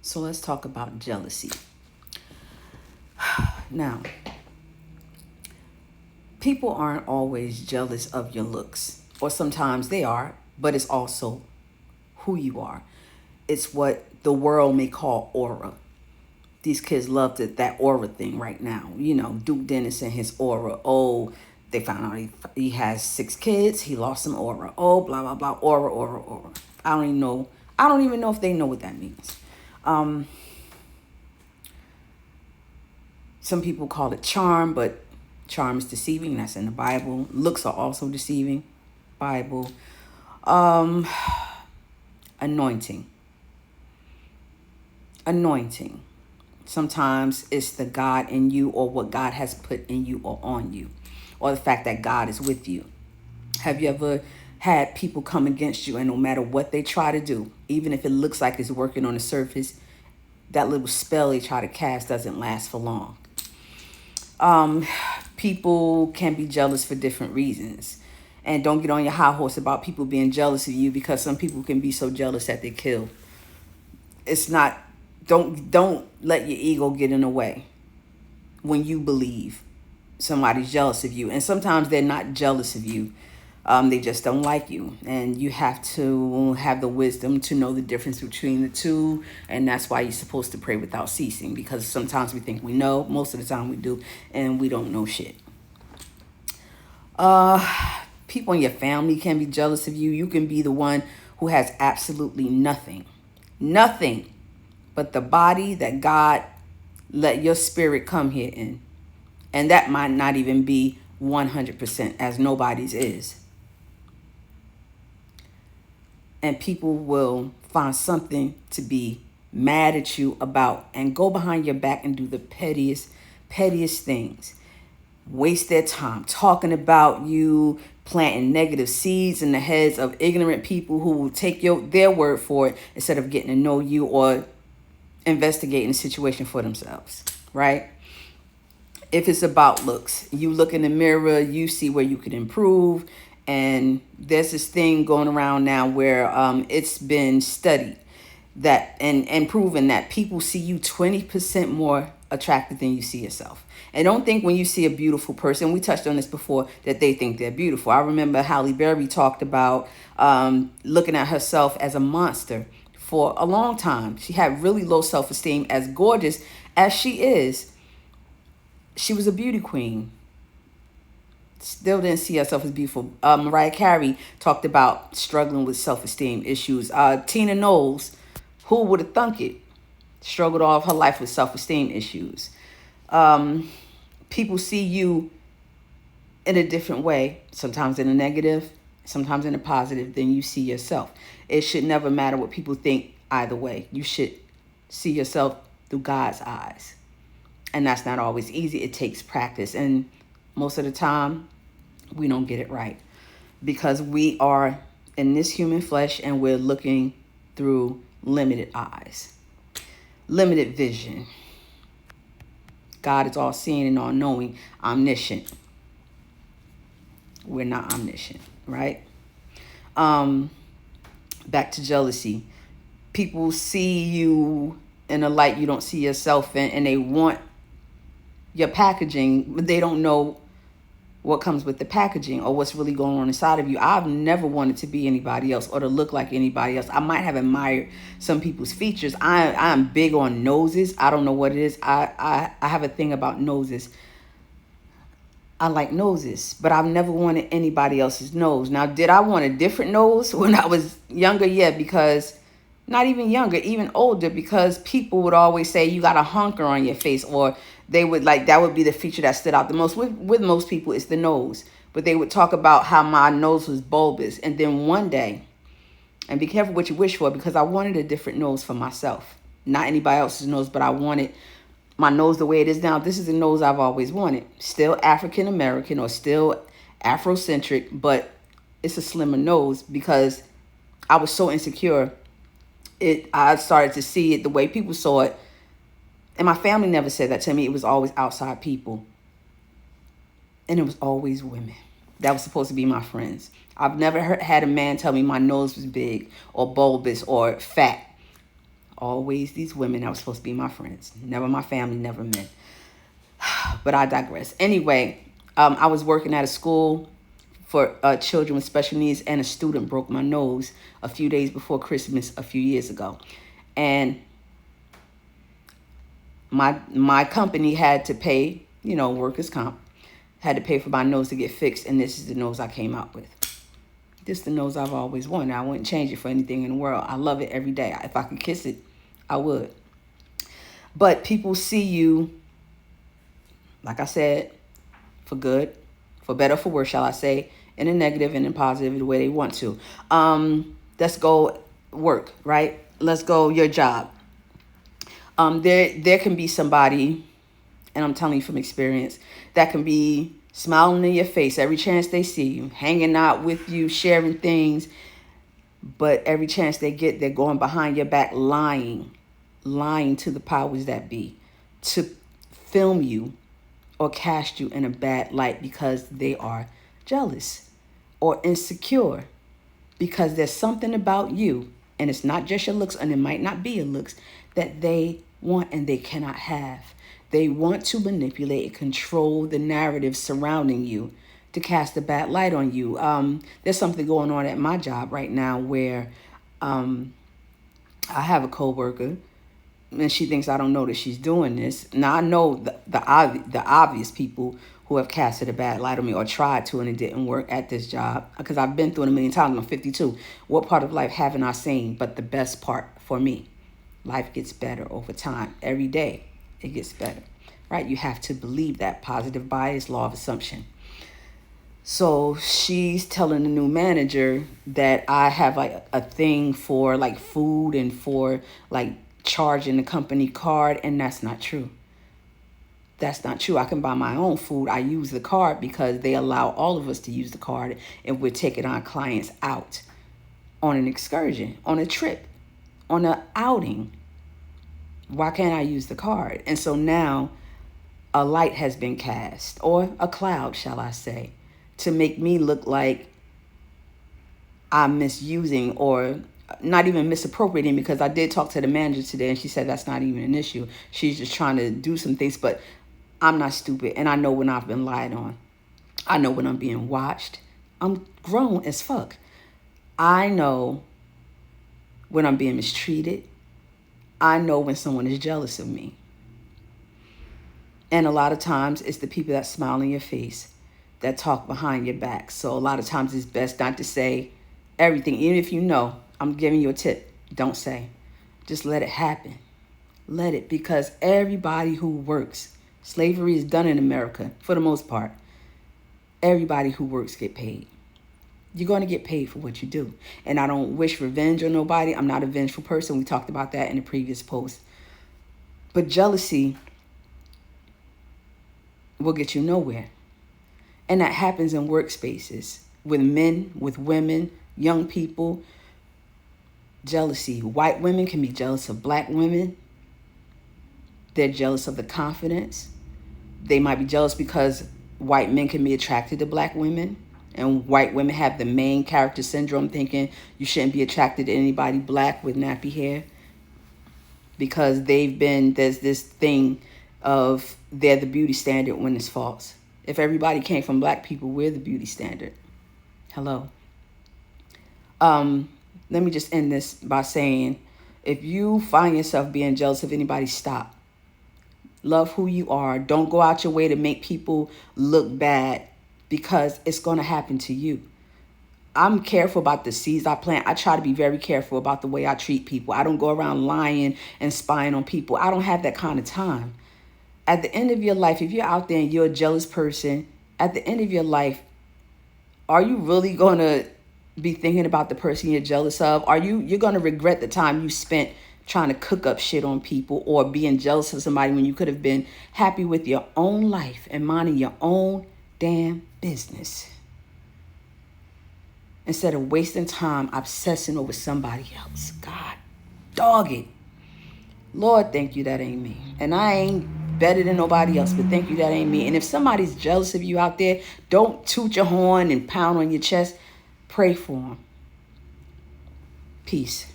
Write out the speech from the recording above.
So let's talk about jealousy. Now, people aren't always jealous of your looks, or sometimes they are, but it's also who you are. It's what the world may call aura. These kids love that aura thing right now. You know, Duke Dennis and his aura. Oh, they found out he has 6 kids. He lost some aura. Oh, blah blah blah. Aura, aura, aura. I don't even know. I don't even know if they know what that means. Um, some people call it charm, but charm is deceiving. That's in the Bible. Looks are also deceiving. Bible. Um, anointing. Anointing. Sometimes it's the God in you, or what God has put in you or on you, or the fact that God is with you. Have you ever had people come against you, and no matter what they try to do, even if it looks like it's working on the surface, that little spell they try to cast doesn't last for long? Um, People can be jealous for different reasons. And don't get on your high horse about people being jealous of you, because some people can be so jealous that they kill. It's not, don't let your ego get in the way when you believe somebody's jealous of you. And sometimes they're not jealous of you. They just don't like you. And you have to have the wisdom to know the difference between the two. And that's why you're supposed to pray without ceasing, because sometimes we think we know, most of the time we do, and we don't know shit. People in your family can be jealous of you. You can be the one who has absolutely nothing. Nothing but the body that God let your spirit come here in. And that might not even be 100%, as nobody's is. And people will find something to be mad at you about and go behind your back and do the pettiest things. Waste their time talking about you, planting negative seeds in the heads of ignorant people who will take their word for it instead of getting to know you or investigating the situation for themselves, right? If it's about looks, you look in the mirror, you see where you could improve. And there's this thing going around now where it's been studied that and proven that people see you 20% more attractive than you see yourself. And don't think when you see a beautiful person, we touched on this before, that they think they're beautiful. I remember Halle Berry talked about looking at herself as a monster for a long time. She had really low self-esteem. As gorgeous as she is, she was a beauty queen. Still didn't see herself as beautiful. Mariah Carey talked about struggling with self-esteem issues. Tina Knowles, who would have thunk it, struggled all of her life with self-esteem issues. People see you in a different way, sometimes in a negative, sometimes in a positive, than you see yourself. It should never matter what people think either way. You should see yourself through God's eyes. And that's not always easy. It takes practice. And most of the time, we don't get it right, because we are in this human flesh and we're looking through limited eyes, limited vision. God is all seeing and all knowing, omniscient. We're not omniscient, right? Back to jealousy. People see you in a light you don't see yourself in, and they want your packaging, but they don't know what comes with the packaging or what's really going on inside of you. I've never wanted to be anybody else or to look like anybody else. I might have admired some people's features. I'm big on noses. I don't know what it is. I have a thing about noses. I like noses, but I've never wanted anybody else's nose. Now, did I want a different nose when I was younger? Yeah, because not even younger, even older, because people would always say you got a honker on your face, or they would that would be the feature that stood out the most. With most people, it's the nose. But they would talk about how my nose was bulbous. And then one day, and be careful what you wish for, because I wanted a different nose for myself. Not anybody else's nose, but I wanted my nose the way it is now. This is the nose I've always wanted. Still African American or still Afrocentric, but it's a slimmer nose because I was so insecure. I started to see it the way people saw it. And my family never said that to me. It was always outside people. And it was always women that was supposed to be my friends. I've never had a man tell me my nose was big or bulbous or fat Always these women that were supposed to be my friends. Never my family, never men. But I digress. Anyway, I was working at a school for children with special needs, and a student broke my nose a few days before Christmas a few years ago. And my company had to pay, workers' comp, had to pay for my nose to get fixed, and this is the nose I came out with. This is the nose I've always wanted. I wouldn't change it for anything in the world. I love it every day. If I could kiss it, I would. But people see you, like I said, for good, for better, for worse, shall I say, in a negative and in positive, the way they want to. Let's go work, right? Let's go your job. There can be somebody, and I'm telling you from experience, that can be smiling in your face every chance they see you, hanging out with you, sharing things. But every chance they get, they're going behind your back, lying to the powers that be, to film you or cast you in a bad light because they are jealous or insecure, because there's something about you, and it's not just your looks, and it might not be your looks, that they want and they cannot have. They want to manipulate and control the narrative surrounding you to cast a bad light on you. There's something going on at my job right now where I have a coworker, and she thinks I don't know that she's doing this. Now, I know the obvious people who have casted a bad light on me or tried to, and it didn't work at this job, because I've been through it a million times. I'm 52. What part of life haven't I seen? But the best part for me, life gets better over time. Every day it gets better, right? You have to believe that. Positive bias, law of assumption. So she's telling the new manager that I have like a thing for like food and for like charging the company card, and that's not true. That's not true. I can buy my own food. I use the card because they allow all of us to use the card, and we're taking our clients out on an excursion, on a trip, on an outing. Why can't I use the card? And so now a light has been cast, or a cloud, shall I say, to make me look like I'm misusing or not even misappropriating, because I did talk to the manager today and she said that's not even an issue. She's just trying to do some things, but I'm not stupid, and I know when I've been lied on. I know when I'm being watched. I'm grown as fuck. I know when I'm being mistreated. I know when someone is jealous of me. And a lot of times it's the people that smile in your face, that talk behind your back. So a lot of times it's best not to say everything. Even if you know, I'm giving you a tip. Don't say. Just let it happen. Let it, because everybody who works, slavery is done in America for the most part. Everybody who works get paid. You're going to get paid for what you do. And I don't wish revenge on nobody. I'm not a vengeful person. We talked about that in the previous post. But jealousy will get you nowhere. And that happens in workspaces, with men, with women, young people. Jealousy. White women can be jealous of black women. They're jealous of the confidence. They might be jealous because white men can be attracted to black women, and white women have the main character syndrome, thinking you shouldn't be attracted to anybody black with nappy hair, because there's this thing of they're the beauty standard when it's false. If everybody came from black people, we're the beauty standard. Hello. Let me just end this by saying, if you find yourself being jealous of anybody, stop. Love who you are. Don't go out your way to make people look bad, because it's going to happen to you. I'm careful about the seeds I plant. I try to be very careful about the way I treat people. I don't go around lying and spying on people. I don't have that kind of time. At the end of your life, if you're out there and you're a jealous person, at the end of your life, are you really going to be thinking about the person you're jealous of? You're going to regret the time you spent trying to cook up shit on people or being jealous of somebody when you could have been happy with your own life and minding your own damn business, instead of wasting time obsessing over somebody else. God, dog it. Lord, thank you that ain't me. And I ain't better than nobody else, but thank you that ain't me. And if somebody's jealous of you out there, don't toot your horn and pound on your chest. Pray for them. Peace.